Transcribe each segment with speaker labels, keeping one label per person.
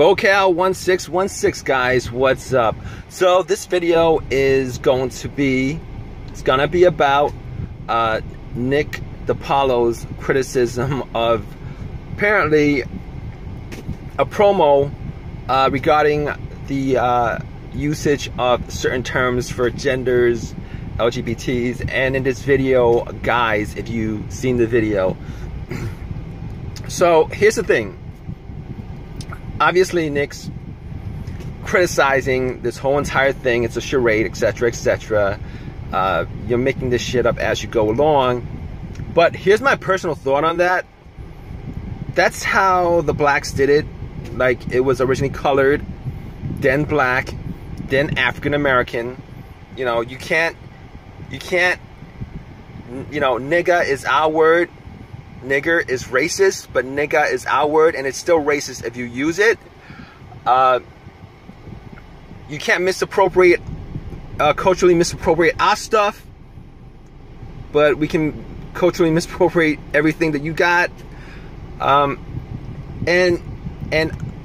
Speaker 1: Bocal1616 guys, what's up? So this video is going to be about Nick Paolo's criticism of apparently a promo regarding the usage of certain terms for genders, LGBTs, and in this video, guys, if you've seen the video. So here's the thing. Obviously, Nick's criticizing this whole entire thing. It's a charade, etc., etc. You're making this shit up as you go along. But here's my personal thought on that. That's how the blacks did it. Like, it was originally colored, then black, then African American. You know, you can't, you know, nigga is our word. Nigger is racist, but nigga is our word, and it's still racist if you use it. You can't misappropriate, culturally misappropriate our stuff, but we can culturally misappropriate everything that you got. And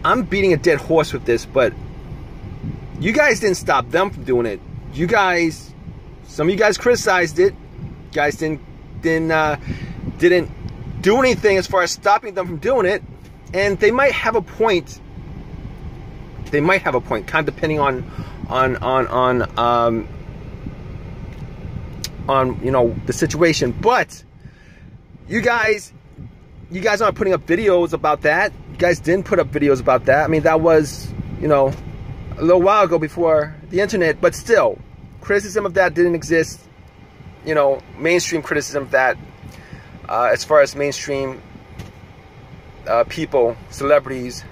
Speaker 1: I'm beating a dead horse with this, but you guys didn't stop them from doing it. You guys, some of you guys criticized it. You guys didn't do anything as far as stopping them from doing it, and they might have a point. They might have a point, kind of depending on you know, the situation. But you guys aren't putting up videos about that. You guys didn't put up videos about that. I mean, that was, you know, a little while ago before the internet, but still, criticism of that didn't exist. You know, mainstream criticism of that. As far as mainstream people, celebrities,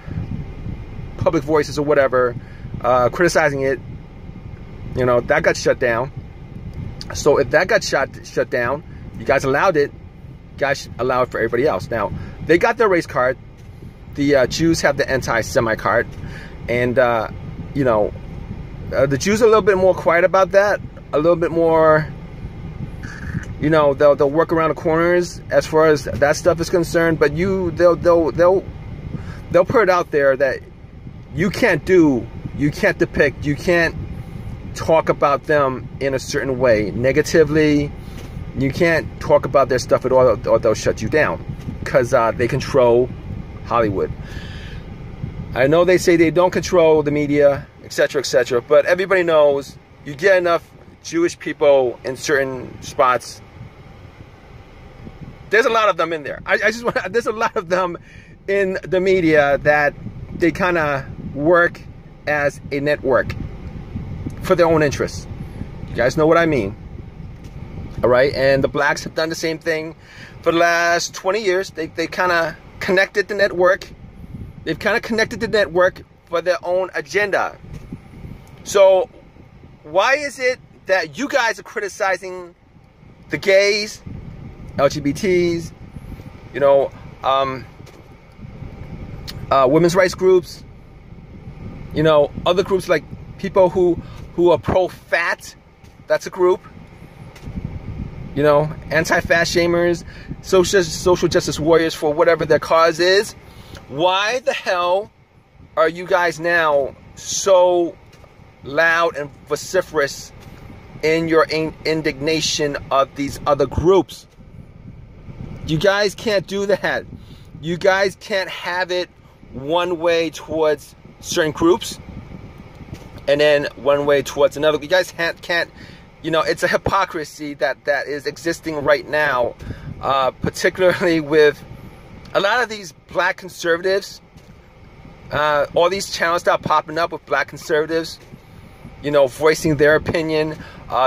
Speaker 1: public voices or whatever, criticizing it, you know, that got shut down. So if that got shut down, you guys allowed it, you guys should allow it for everybody else. Now, they got their race card. The Jews have the anti-Semite card. And, you know, the Jews are a little bit more quiet about that, a little bit more... You know, they'll work around the corners as far as that stuff is concerned, but they'll put it out there that you can't depict, you can't talk about them in a certain way negatively. You can't talk about their stuff at all, or they'll shut you down, because they control Hollywood. I know they say they don't control the media, etc., etc., but everybody knows you get enough Jewish people in certain spots. There's a lot of them in there. There's a lot of them in the media that they kind of work as a network for their own interests. You guys know what I mean. All right, and the blacks have done the same thing for the last 20 years. They kind of connected the network. They've kind of connected the network for their own agenda. So why is it that you guys are criticizing the gays, LGBTs, you know, women's rights groups, you know, other groups like people who are pro-fat? That's a group. You know, anti-fat shamers, social justice warriors for whatever their cause is. Why the hell are you guys now so loud and vociferous in your indignation of these other groups? You guys can't do that. You guys can't have it one way towards certain groups and then one way towards another. You guys can't, you know, it's a hypocrisy that is existing right now, particularly with a lot of these black conservatives. All these channels that are popping up with black conservatives, you know, voicing their opinion,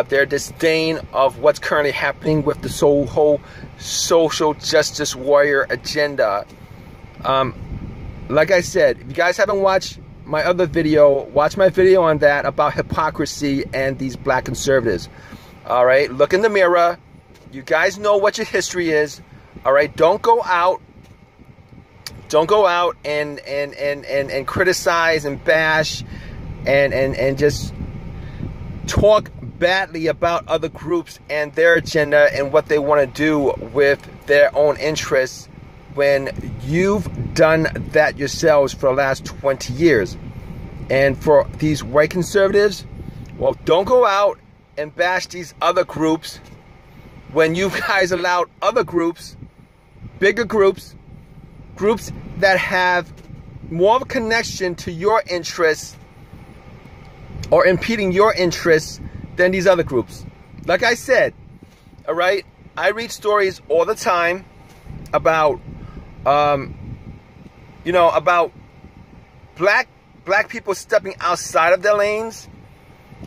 Speaker 1: their disdain of what's currently happening with the whole social justice warrior agenda. Like I said, if you guys haven't watched my other video, watch my video on that about hypocrisy and these black conservatives. All right, look in the mirror. You guys know what your history is. All right, don't go out and criticize and bash and just talk badly about other groups and their agenda and what they want to do with their own interests when you've done that yourselves for the last 20 years. And for these white conservatives, well, don't go out and bash these other groups when you guys allowed other groups, bigger groups that have more of a connection to your interests or impeding your interests than these other groups. Like I said, all right, I read stories all the time about, you know, about black people stepping outside of their lanes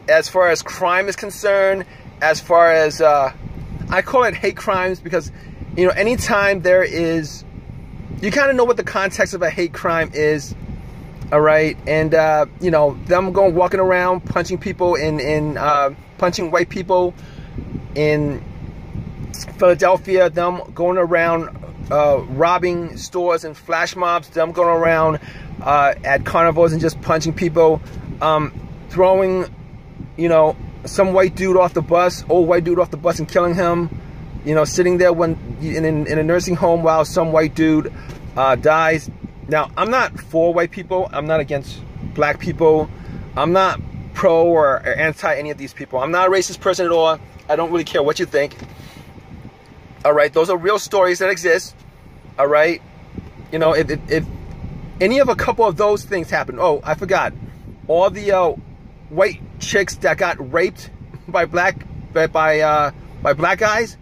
Speaker 1: as far as crime is concerned, as far as, I call it hate crimes because, you know, anytime there is, you kind of know what the context of a hate crime is, all right? And, you know, them walking around punching people punching white people in Philadelphia, them going around robbing stores and flash mobs, them going around at carnivals and just punching people, throwing, you know, some white dude off the bus, old white dude off the bus and killing him, you know, sitting there in a nursing home while some white dude dies. Now, I'm not for white people. I'm not against black people. I'm not pro or anti any of these people. I'm not a racist person at all. I don't really care what you think. All right, those are real stories that exist. All right, you know, if any of a couple of those things happen, oh, I forgot, all the white chicks that got raped by black guys,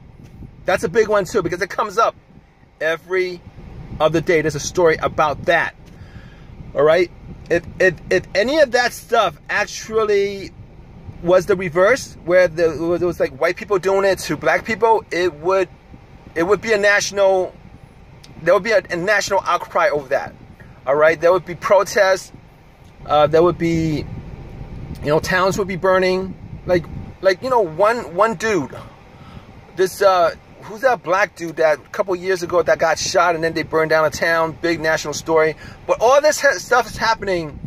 Speaker 1: that's a big one too, because it comes up every other day. There's a story about that. All right, if any of that stuff actually was the reverse, where it was like white people doing it to black people, it would be a national, there would be a national outcry over that. All right, there would be protests. There would be, you know, towns would be burning. Like you know, one dude, this who's that black dude that a couple years ago that got shot and then they burned down a town, big national story. But all this stuff is happening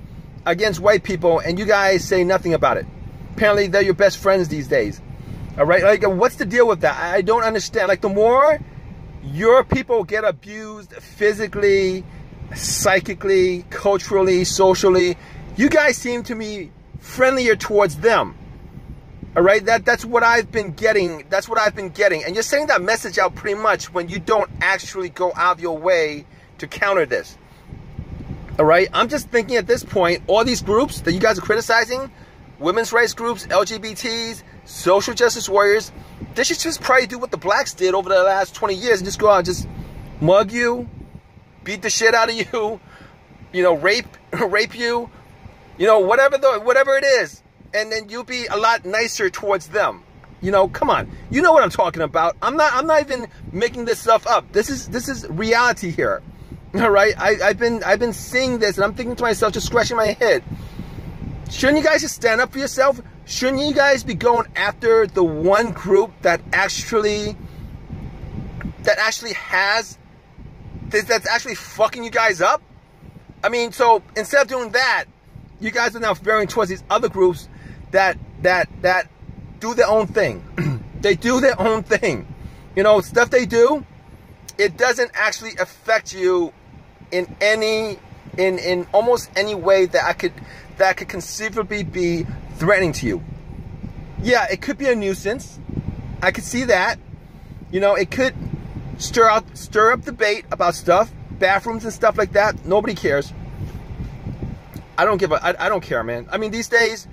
Speaker 1: against white people and you guys say nothing about it. Apparently they're your best friends these days. All right, like what's the deal with that? I don't understand. Like the more your people get abused physically, psychically, culturally, socially, you guys seem to be friendlier towards them. All right, that's what I've been getting. That's what I've been getting. And you're sending that message out pretty much when you don't actually go out of your way to counter this. All right, I'm just thinking at this point, all these groups that you guys are criticizing, women's rights groups, LGBTs, social justice warriors, they should just probably do what the blacks did over the last 20 years and just go out and just mug you, beat the shit out of you, you know, rape you, you know, whatever it is. And then you'll be a lot nicer towards them. You know, come on. You know what I'm talking about. I'm not even making this stuff up. This is reality here. All right? I've been seeing this and I'm thinking to myself, just scratching my head. Shouldn't you guys just stand up for yourself? Shouldn't you guys be going after the one group that actually has this, that's actually fucking you guys up? I mean, so instead of doing that, you guys are now veering towards these other groups that do their own thing. They do their own thing. You know, stuff they do, it doesn't actually affect you in almost any way that could conceivably be threatening to you. Yeah, it could be a nuisance. I could see that. You know, it could stir up debate about stuff, bathrooms and stuff like that. Nobody cares. I don't care, man. I mean, these days,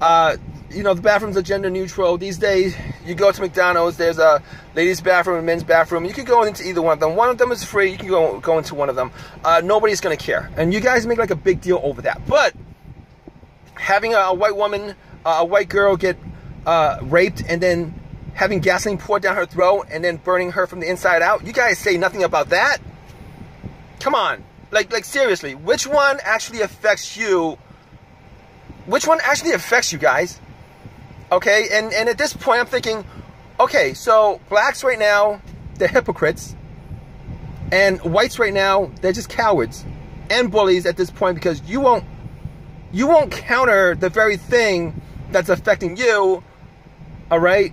Speaker 1: you know, the bathrooms are gender neutral. These days, you go to McDonald's, there's a ladies' bathroom and men's bathroom. You can go into either one of them. One of them is free. You can go into one of them. Nobody's going to care. And you guys make like a big deal over that. But having a white woman, a white girl get raped and then having gasoline poured down her throat and then burning her from the inside out, you guys say nothing about that? Come on. Like seriously, which one actually affects you? Which one actually affects you guys? Okay, and at this point I'm thinking, okay, so blacks right now, they're hypocrites. And whites right now, they're just cowards and bullies at this point because you won't counter the very thing that's affecting you, all right?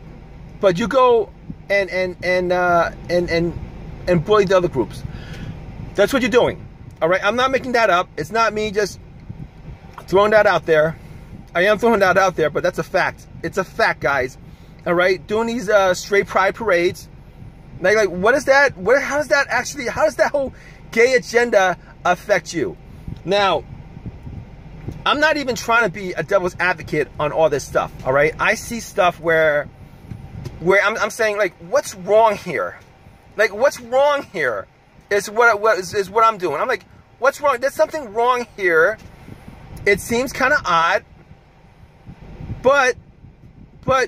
Speaker 1: But you go and bully the other groups. That's what you're doing. All right, I'm not making that up. It's not me just throwing that out there. I am throwing that out there, but that's a fact. It's a fact, guys. All right, doing these straight pride parades. Like what is that? How does that whole gay agenda affect you? Now, I'm not even trying to be a devil's advocate on all this stuff. All right, I see stuff where I'm saying, like, what's wrong here? Like, what's wrong here is what I'm doing. I'm like, what's wrong? There's something wrong here. It seems kind of odd, but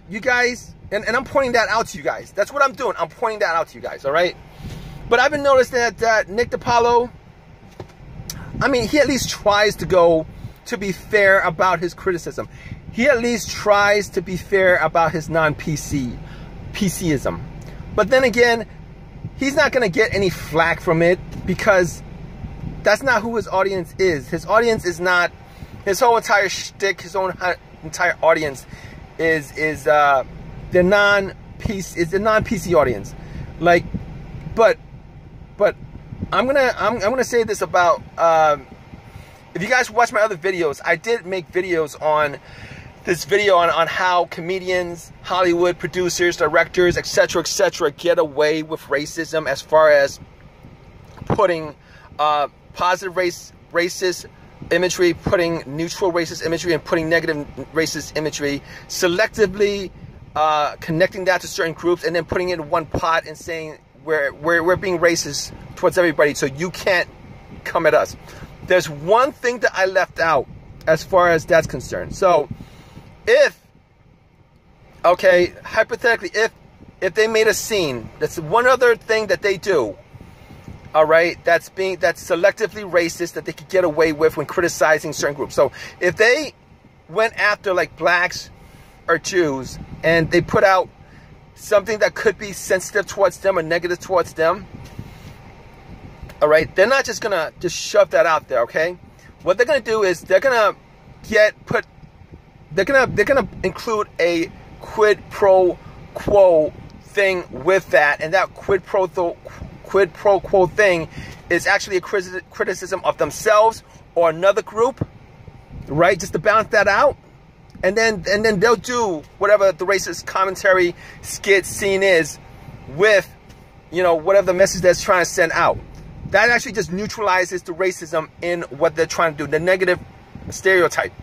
Speaker 1: you guys, and I'm pointing that out to you guys. That's what I'm doing. I'm pointing that out to you guys. All right. But I've been noticing that Nick Paolo, I mean, he at least tries to be fair about his criticism. He at least tries to be fair about his PCism. But then again, he's not going to get any flack from it because that's not who his audience is. His audience is not, his whole entire shtick, his own entire audience is the non-PC audience. Like, but I'm gonna say this about if you guys watch my other videos, I did make videos on this video on how comedians, Hollywood producers, directors, etc., get away with racism as far as putting positive racist imagery, putting neutral racist imagery, and putting negative racist imagery, selectively connecting that to certain groups, and then putting it in one pot and saying we're being racist towards everybody, so you can't come at us. There's one thing that I left out as far as that's concerned. So hypothetically, if they made a scene, that's one other thing that they do, all right, that's selectively racist, that they could get away with when criticizing certain groups. So if they went after like blacks or Jews and they put out something that could be sensitive towards them or negative towards them, all right, they're not just gonna just shove that out there, okay? What they're gonna do is they're gonna include a quid pro quo thing with that, and that quid pro quo thing is actually a criticism of themselves or another group, right? Just to balance that out, and then they'll do whatever the racist commentary skit scene is with, you know, whatever the message that's trying to send out. That actually just neutralizes the racism in what they're trying to do, the negative stereotype.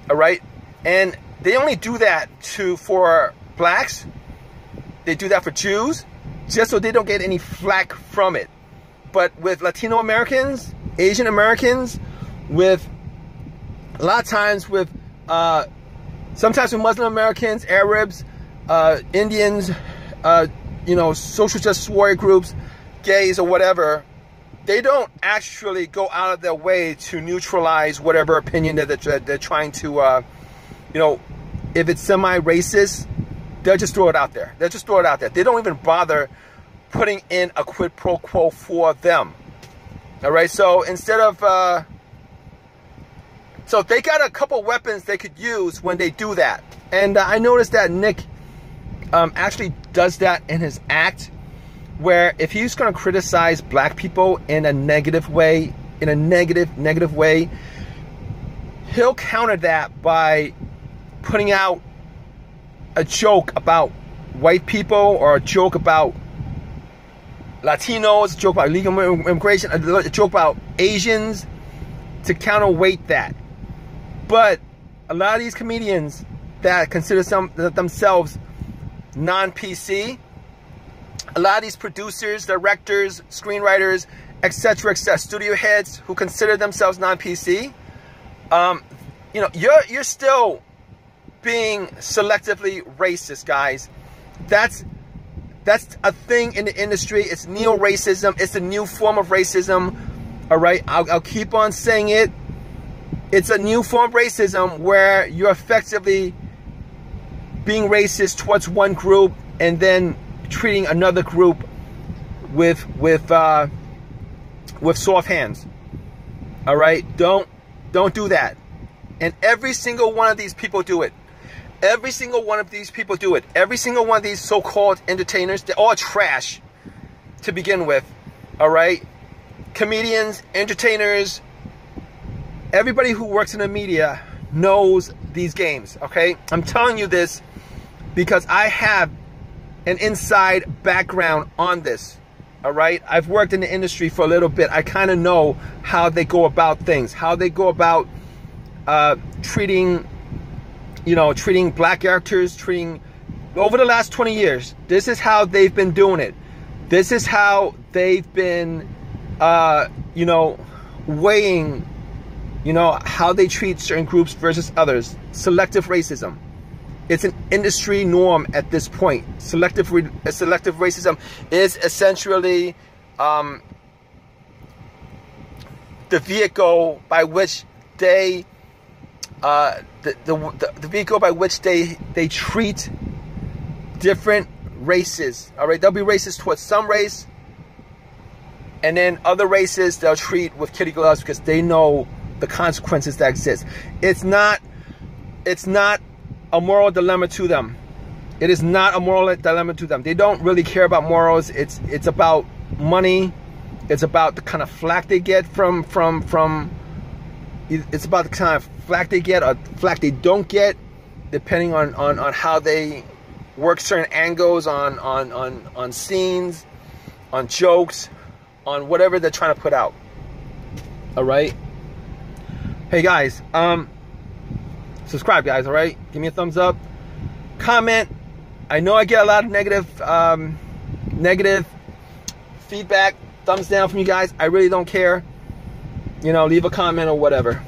Speaker 1: All right, and they only do that for blacks. They do that for Jews, just so they don't get any flack from it. But with Latino Americans, Asian Americans, with a lot of times with sometimes with Muslim Americans, Arabs, Indians, you know, social justice warrior groups, gays or whatever, they don't actually go out of their way to neutralize whatever opinion that they're trying to, you know, if it's semi-racist, they'll just throw it out there. They'll just throw it out there. They don't even bother putting in a quid pro quo for them. All right, so instead of, so they got a couple weapons they could use when they do that. And I noticed that Nick actually does that in his act, where if he's going to criticize black people in a negative way, negative way, he'll counter that by putting out a joke about white people, or a joke about Latinos, a joke about illegal immigration, a joke about Asians, to counterweight that. But a lot of these comedians that consider themselves non-PC, a lot of these producers, directors, screenwriters, etc., studio heads who consider themselves non-PC, you know, you're still being selectively racist, guys. That's a thing in the industry. It's neo-racism. It's a new form of racism. All right, I'll keep on saying it. It's a new form of racism where you're effectively being racist towards one group and then treating another group with soft hands. All right, don't do that. And every single one of these people do it. Every single one of these people do it. Every single one of these so-called entertainers, they're all trash to begin with. All right, comedians, entertainers, everybody who works in the media knows these games, okay? I'm telling you this because I have an inside background on this, all right? I've worked in the industry for a little bit. I kind of know how they go about things, how they go about treating black actors, over the last 20 years. This is how they've been doing it. This is how they've been, weighing, how they treat certain groups versus others. Selective racism. It's an industry norm at this point. Selective racism is essentially the vehicle by which they the vehicle by which they treat different races. All right, they'll be racist towards some race, and then other races they'll treat with kitty gloves because they know the consequences that exist. It's not a moral dilemma to them. It is not a moral dilemma to them. They don't really care about morals. It's about money. It's about the kind of flack they get from it's about the kind of flack they get or flack they don't get, depending on how they work certain angles on scenes, on jokes, on whatever they're trying to put out. All right. Hey guys, subscribe, guys. All right, give me a thumbs up, comment. I know I get a lot of negative feedback, thumbs down from you guys. I really don't care. Leave a comment or whatever.